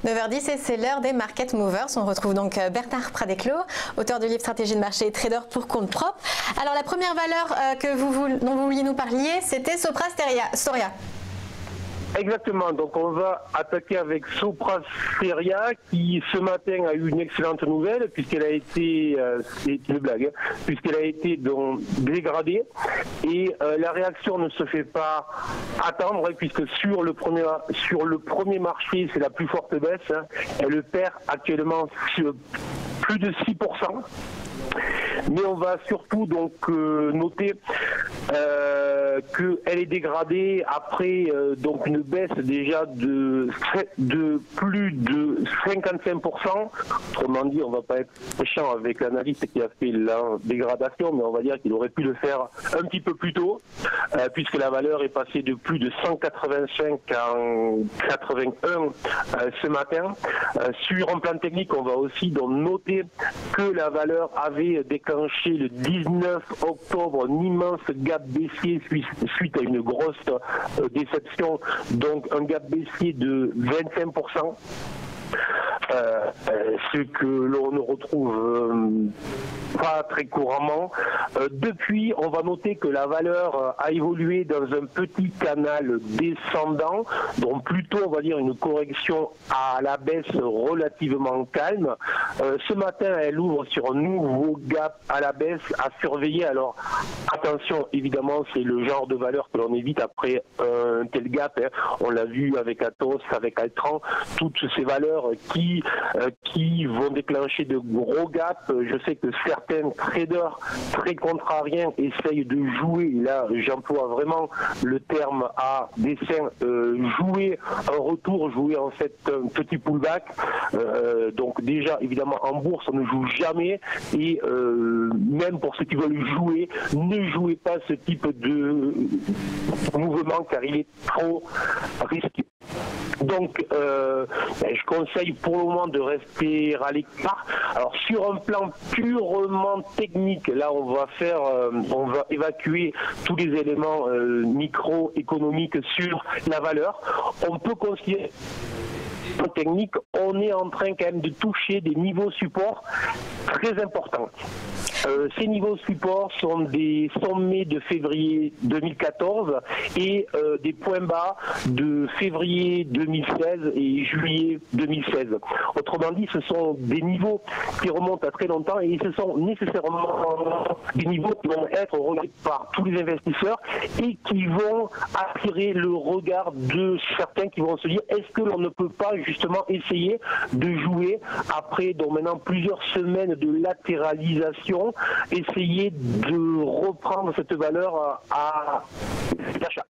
9h10 et c'est l'heure des Market Movers. On retrouve donc Bernard Pradeclos, auteur du livre Stratégie de marché et trader pour compte propre. Alors la première valeur dont vous vouliez nous parler, c'était Sopra Steria. Exactement, donc on va attaquer avec Sopra Steria qui ce matin a eu une excellente nouvelle puisqu'elle a été, c'est une blague, puisqu'elle a été donc dégradée et la réaction ne se fait pas attendre puisque sur le premier marché c'est la plus forte baisse, elle perd actuellement plus de 6%. Mais on va surtout donc noter qu'elle est dégradée après donc une baisse déjà de plus de 55%. Autrement dit, on va pas être méchant avec l'analyste qui a fait la dégradation, mais on va dire qu'il aurait pu le faire un petit peu plus tôt, puisque la valeur est passée de plus de 185 à 81 ce matin. Sur un plan technique, on va aussi donc noter que la valeur avait déclenché le 19 octobre un immense gap baissier suite à une grosse déception, donc un gap baissier de 25%. Ce que l'on ne retrouve pas très couramment. Depuis, on va noter que la valeur a évolué dans un petit canal descendant, donc plutôt on va dire une correction à la baisse relativement calme. Ce matin, elle ouvre sur un nouveau gap à la baisse à surveiller. Alors attention, évidemment, c'est le genre de valeur que l'on évite après un tel gap. On l'a vu avec Atos, avec Altran, toutes ces valeurs qui vont déclencher de gros gaps. Je sais que certains traders très contrariens essayent de jouer, là j'emploie vraiment le terme à dessein, jouer un retour, jouer en fait un petit pullback. Donc déjà évidemment en bourse on ne joue jamais et même pour ceux qui veulent jouer, ne jouez pas ce type de mouvement car il est trop risqué. Donc, je conseille pour le moment de rester à l'écart. Alors, sur un plan purement technique, là, on va évacuer tous les éléments microéconomiques sur la valeur. On peut considérer technique, on est en train quand même de toucher des niveaux support très importants. Ces niveaux support sont des sommets de février 2014 et des points bas de février 2016 et juillet 2016. Autrement dit, ce sont des niveaux qui remontent à très longtemps et ce sont nécessairement des niveaux qui vont être regardés par tous les investisseurs et qui vont attirer le regard de certains qui vont se dire est-ce que l'on ne peut pas justement essayer de jouer après donc maintenant plusieurs semaines de latéralisation, essayer de reprendre cette valeur à l'achat.